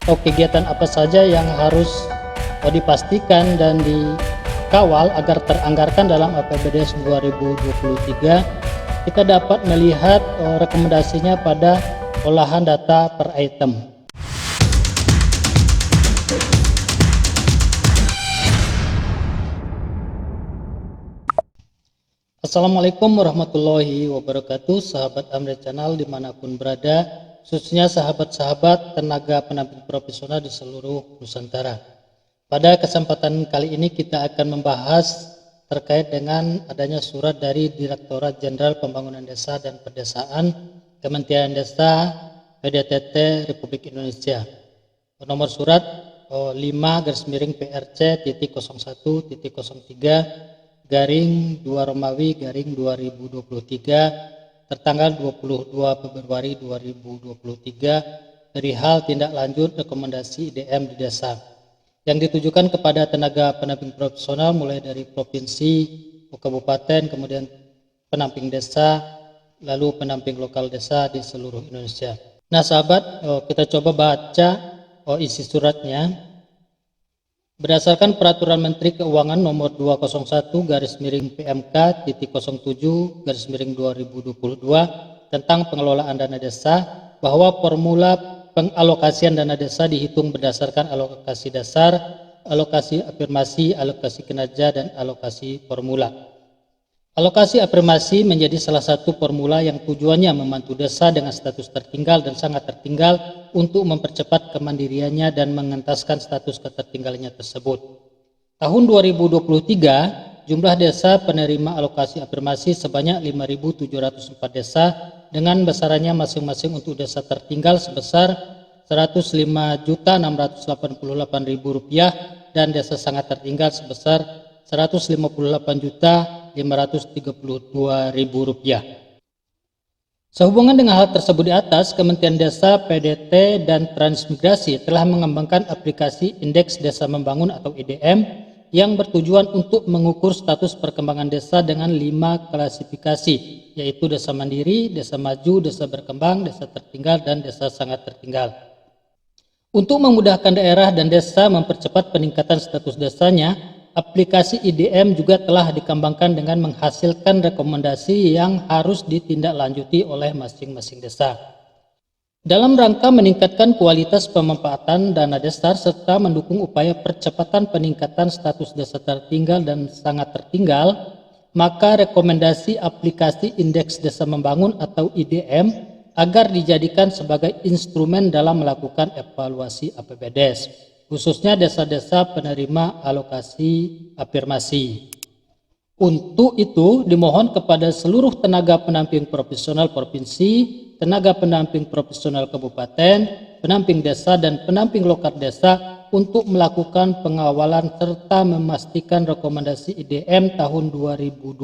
atau kegiatan apa saja yang harus dipastikan dan dikawal agar teranggarkan dalam APBDes 2023, kita dapat melihat rekomendasinya pada olahan data per item. Assalamualaikum warahmatullahi wabarakatuh, sahabat Amri Channel dimanapun berada, khususnya sahabat-sahabat tenaga pendamping profesional di seluruh Nusantara. Pada kesempatan kali ini kita akan membahas terkait dengan adanya surat dari Direktorat Jenderal Pembangunan Desa dan Pedesaan, Kementerian Desa, PDTT Republik Indonesia. Nomor surat 5-PRC.01.03 garing 2 Romawi garing 2023 tertanggal 22 Februari 2023 perihal tindak lanjut rekomendasi IDM di desa yang ditujukan kepada tenaga pendamping profesional mulai dari provinsi, kabupaten, kemudian pendamping desa, lalu pendamping lokal desa di seluruh Indonesia. Nah sahabat, kita coba baca isi suratnya. Berdasarkan Peraturan Menteri Keuangan Nomor 201/PMK.07/2022 tentang pengelolaan dana desa, bahwa formula pengalokasian dana desa dihitung berdasarkan alokasi dasar, alokasi afirmasi, alokasi kinerja, dan alokasi formula. Alokasi afirmasi menjadi salah satu formula yang tujuannya membantu desa dengan status tertinggal dan sangat tertinggal untuk mempercepat kemandiriannya dan mengentaskan status ketertinggalannya tersebut. Tahun 2023, jumlah desa penerima alokasi afirmasi sebanyak 5.704 desa dengan besarannya masing-masing untuk desa tertinggal sebesar Rp105.688.000 dan desa sangat tertinggal sebesar Rp158.532.000. Sehubungan dengan hal tersebut di atas, Kementerian Desa, PDT, dan Transmigrasi telah mengembangkan aplikasi Indeks Desa Membangun atau IDM yang bertujuan untuk mengukur status perkembangan desa dengan 5 klasifikasi, yaitu desa mandiri, desa maju, desa berkembang, desa tertinggal, dan desa sangat tertinggal. Untuk memudahkan daerah dan desa mempercepat peningkatan status desanya, aplikasi IDM juga telah dikembangkan dengan menghasilkan rekomendasi yang harus ditindaklanjuti oleh masing-masing desa. Dalam rangka meningkatkan kualitas pemanfaatan dana desa serta mendukung upaya percepatan peningkatan status desa tertinggal dan sangat tertinggal, maka rekomendasi aplikasi Indeks Desa Membangun atau IDM agar dijadikan sebagai instrumen dalam melakukan evaluasi APBDes, khususnya desa-desa penerima alokasi afirmasi. Untuk itu, dimohon kepada seluruh tenaga pendamping profesional provinsi, tenaga pendamping profesional kabupaten, pendamping desa, dan pendamping lokal desa untuk melakukan pengawalan serta memastikan rekomendasi IDM tahun 2022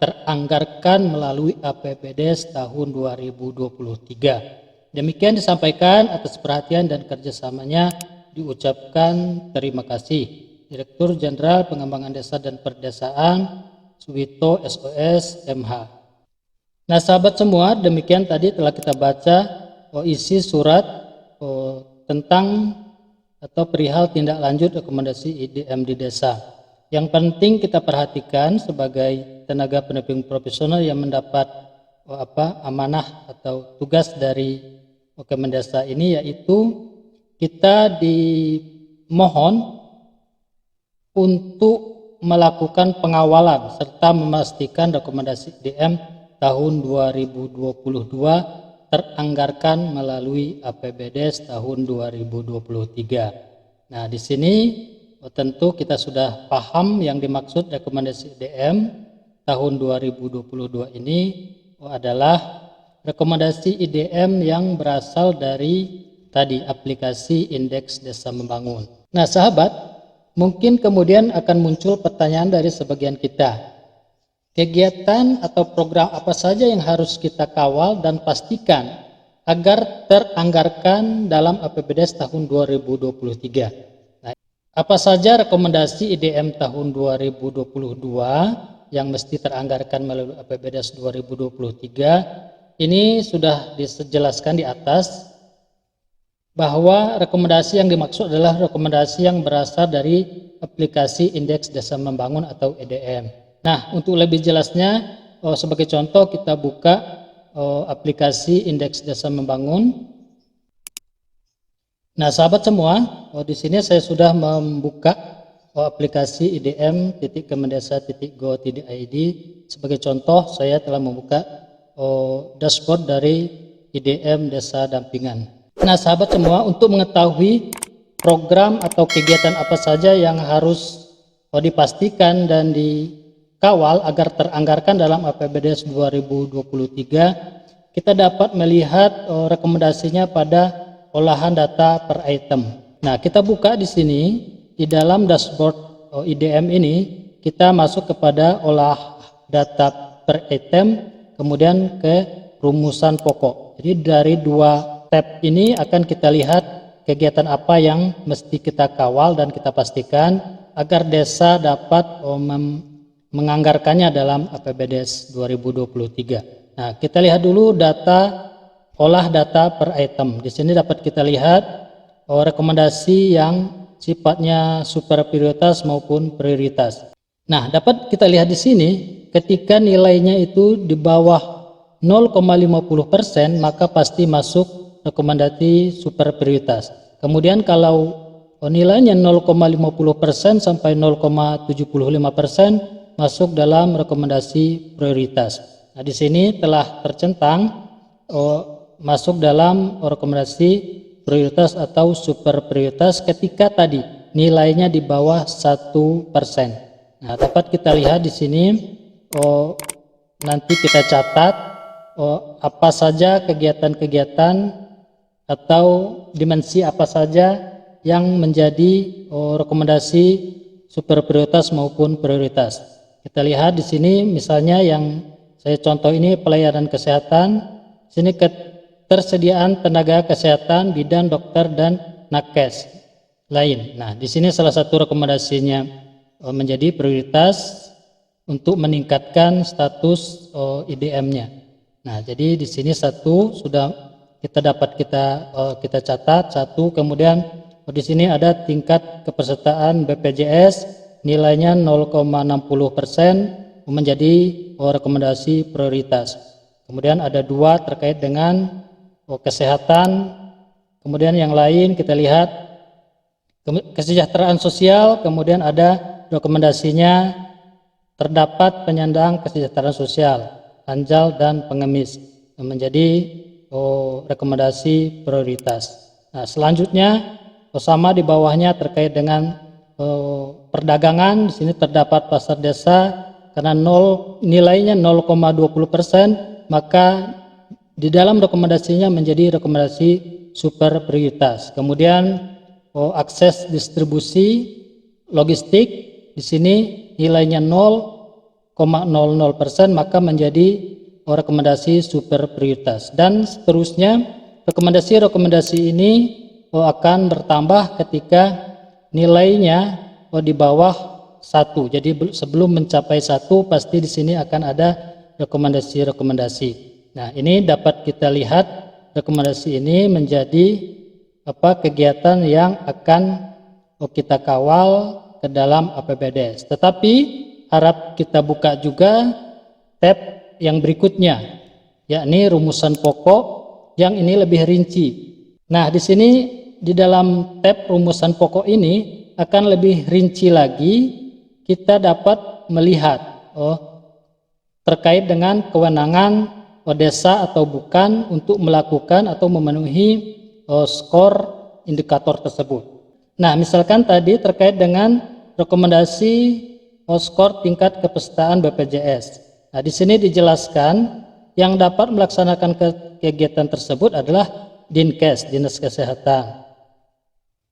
teranggarkan melalui APBDes tahun 2023. Demikian disampaikan, atas perhatian dan kerjasamanya diucapkan terima kasih. Direktur Jenderal Pengembangan Desa dan Perdesaan, Suwito SOS MH. Nah sahabat semua, demikian tadi telah kita baca isi surat tentang atau perihal tindak lanjut rekomendasi IDM di desa. Yang penting kita perhatikan sebagai tenaga pendamping profesional yang mendapat amanah atau tugas dari Kemendesa ini, yaitu kita dimohon untuk melakukan pengawalan serta memastikan rekomendasi IDM tahun 2022 teranggarkan melalui APBDes tahun 2023. Nah, di sini tentu kita sudah paham yang dimaksud rekomendasi IDM tahun 2022 ini adalah rekomendasi IDM yang berasal dari tadi aplikasi Indeks Desa Membangun. Nah sahabat, mungkin kemudian akan muncul pertanyaan dari sebagian kita. Kegiatan atau program apa saja yang harus kita kawal dan pastikan agar teranggarkan dalam APBDes tahun 2023. Nah, apa saja rekomendasi IDM tahun 2022 yang mesti teranggarkan melalui APBDes 2023? Ini sudah dijelaskan di atas. bahwa rekomendasi yang dimaksud adalah rekomendasi yang berasal dari aplikasi Indeks Desa Membangun atau EDM. Nah, untuk lebih jelasnya, sebagai contoh kita buka aplikasi Indeks Desa Membangun. Nah, sahabat semua, di sini saya sudah membuka aplikasi idm.kemendesa.go.id. Sebagai contoh, saya telah membuka dashboard dari IDM Desa Dampingan. Nah, sahabat semua, untuk mengetahui program atau kegiatan apa saja yang harus dipastikan dan dikawal agar teranggarkan dalam APBDes 2023, kita dapat melihat rekomendasinya pada olahan data per item. Nah, kita buka di sini di dalam dashboard IDM ini, kita masuk kepada olah data per item, kemudian ke rumusan pokok. Jadi dari dua tab ini akan kita lihat kegiatan apa yang mesti kita kawal dan kita pastikan agar desa dapat menganggarkannya dalam APBDes 2023. Nah, kita lihat dulu olah data per item. Di sini dapat kita lihat rekomendasi yang sifatnya super prioritas maupun prioritas. Nah, dapat kita lihat di sini ketika nilainya itu di bawah 0,50%, maka pasti masuk rekomendasi super prioritas. Kemudian kalau nilainya 0,50% sampai 0,75% masuk dalam rekomendasi prioritas. Nah, di sini telah tercentang masuk dalam rekomendasi prioritas atau super prioritas ketika tadi nilainya di bawah 1%. Nah, dapat kita lihat di sini nanti kita catat apa saja kegiatan-kegiatan atau dimensi apa saja yang menjadi rekomendasi super prioritas maupun prioritas. Kita lihat di sini misalnya yang saya contoh ini pelayanan kesehatan. Sini ketersediaan tenaga kesehatan, bidan, dokter, dan nakes lain. Nah, di sini salah satu rekomendasinya menjadi prioritas untuk meningkatkan status IDM-nya. Nah, jadi di sini satu sudah kita catat satu. Kemudian di sini ada tingkat kepesertaan BPJS nilainya 0,60% menjadi rekomendasi prioritas. Kemudian ada dua terkait dengan kesehatan. Kemudian yang lain kita lihat kesejahteraan sosial. Kemudian ada rekomendasinya terdapat penyandang kesejahteraan sosial, anjal dan pengemis menjadi rekomendasi prioritas. Nah, selanjutnya sama di bawahnya terkait dengan perdagangan. Di sini terdapat pasar desa karena nilainya 0,20%. Maka di dalam rekomendasinya menjadi rekomendasi super prioritas. Kemudian akses distribusi logistik di sini nilainya 0,00%, maka menjadi rekomendasi super prioritas. Dan seterusnya rekomendasi ini akan bertambah ketika nilainya di bawah 1. Jadi sebelum mencapai 1 pasti di sini akan ada rekomendasi. Nah, ini dapat kita lihat rekomendasi ini menjadi kegiatan yang akan kita kawal ke dalam APBDes. Tetapi harap kita buka juga tab yang berikutnya, yakni rumusan pokok yang ini lebih rinci. Nah, di sini di dalam tab rumusan pokok ini akan lebih rinci lagi, kita dapat melihat terkait dengan kewenangan desa atau bukan untuk melakukan atau memenuhi skor indikator tersebut. Nah, misalkan tadi terkait dengan rekomendasi skor tingkat kepesertaan BPJS. Nah, di sini dijelaskan yang dapat melaksanakan kegiatan tersebut adalah Dinkes, Dinas Kesehatan,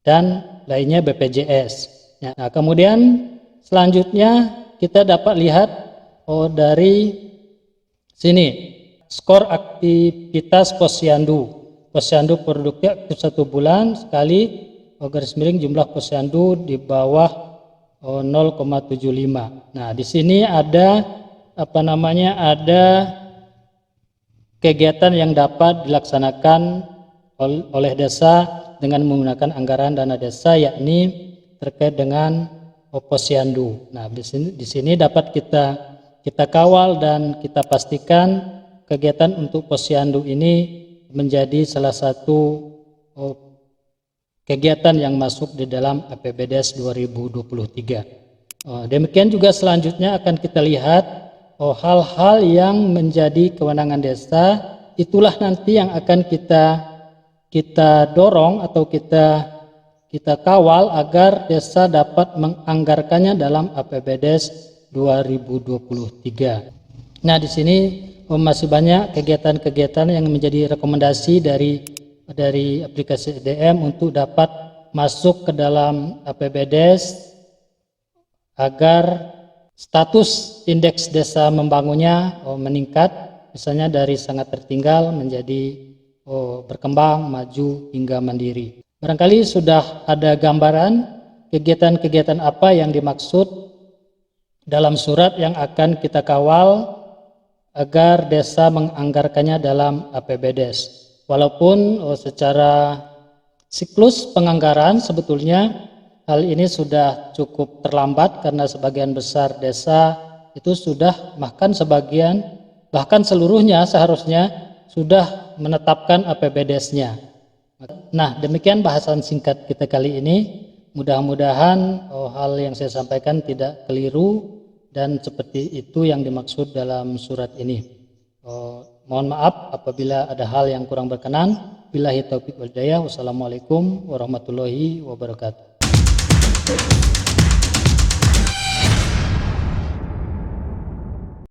dan lainnya BPJS. Nah, kemudian selanjutnya kita dapat lihat dari sini skor aktivitas posyandu produknya aktif 1 bulan sekali, garis miring jumlah posyandu di bawah 0,75. Nah, di sini ada ada kegiatan yang dapat dilaksanakan oleh desa dengan menggunakan anggaran dana desa, yakni terkait dengan posyandu. Nah, di sini dapat kita kawal dan kita pastikan kegiatan untuk posyandu ini menjadi salah satu kegiatan yang masuk di dalam APBDes 2023. Demikian juga selanjutnya akan kita lihat hal-hal yang menjadi kewenangan desa, itulah nanti yang akan kita dorong atau kita kawal agar desa dapat menganggarkannya dalam APBDes 2023. Nah, di sini masih banyak kegiatan-kegiatan yang menjadi rekomendasi dari aplikasi EDM untuk dapat masuk ke dalam APBDes agar status indeks desa membangunnya meningkat, misalnya dari sangat tertinggal menjadi berkembang, maju, hingga mandiri. Barangkali sudah ada gambaran kegiatan-kegiatan apa yang dimaksud dalam surat yang akan kita kawal agar desa menganggarkannya dalam APBDes. Walaupun secara siklus penganggaran sebetulnya hal ini sudah cukup terlambat karena sebagian besar desa itu sudah bahkan seluruhnya seharusnya sudah menetapkan APBDes-nya. Nah, demikian bahasan singkat kita kali ini. Mudah-mudahan hal yang saya sampaikan tidak keliru dan seperti itu yang dimaksud dalam surat ini. Mohon maaf apabila ada hal yang kurang berkenan. Billahi taufiq wal hidayah. Wassalamualaikum warahmatullahi wabarakatuh.